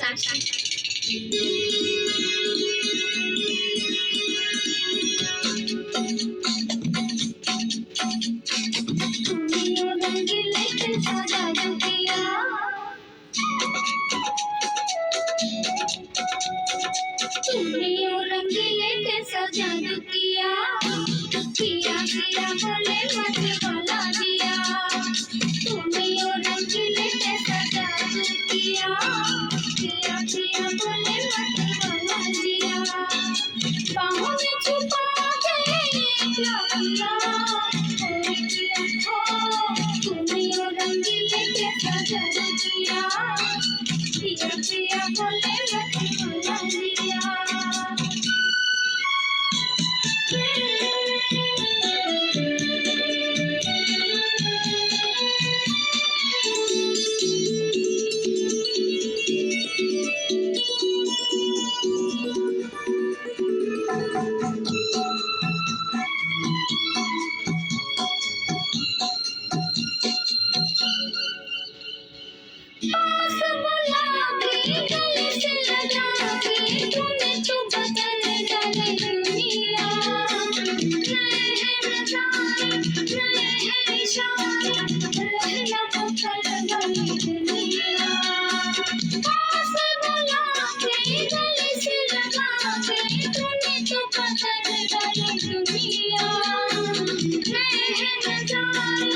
আসি। तुमियो रंगीले के सजा दो पिया, तुमियो रंगीले के सजा दो पिया, पिया पिया बोले मत भला दिया। तुमियो रंगीले के सजा दो पिया, पिया पिया बोले मत भला दिया। बाहों में छुपा के प्यार पिया, तुमियो रंगीले के सजा दो पिया, पिया पिया बोले मत भला दिया। पास बुला के गले से लगा के तूने तो बदल डाली दुनिया। नए हैं नज़ारे, नए हैं इशारे, रहना बदल डाली दुनिया। पास बुला के गले से लगा के तूने तो बदल डाली दुनिया। नए हैं नज़ारे,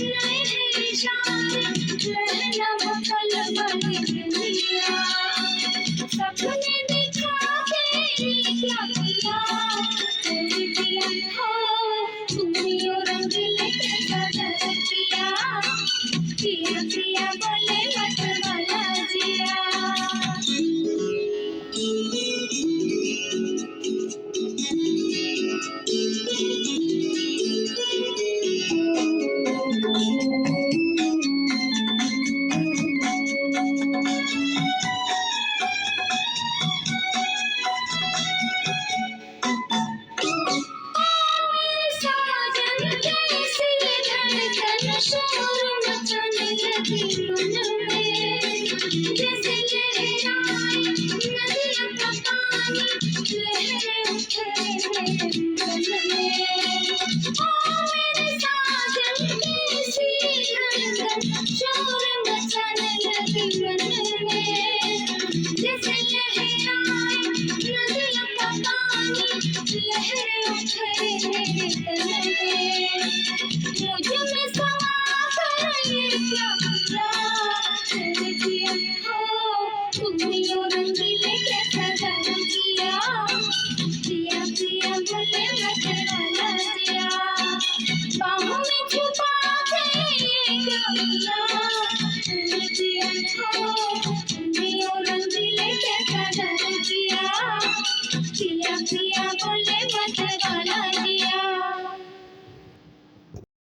नए हैं इशारे, रहना बदल डाली दुनिया। सपने दिखा के क्या किया, तेरी पिया हो तुमियो रंगीले के सजा दो पिया, पिया पिया बोले मत भला जिया। साजन कैसी धड़कन शोर मचाने लगी मन में, जैसे लहराए नदियों का पानी, लहरें उठे मेरे मन में। ओ मेरे साजन कैसी धड़कन शोर मचाने लगी मन में, जैसे लहराए नदियों का पानी, लहरें उठे मेरे तन में। मुझ में समा कर ये क्या हुआ, तेरे पिया हो तुमियो रंगीले के सजा दो पिया, पिया पिया बोले मत भला दिया। बाहों में छुपा के ये क्या हुआ,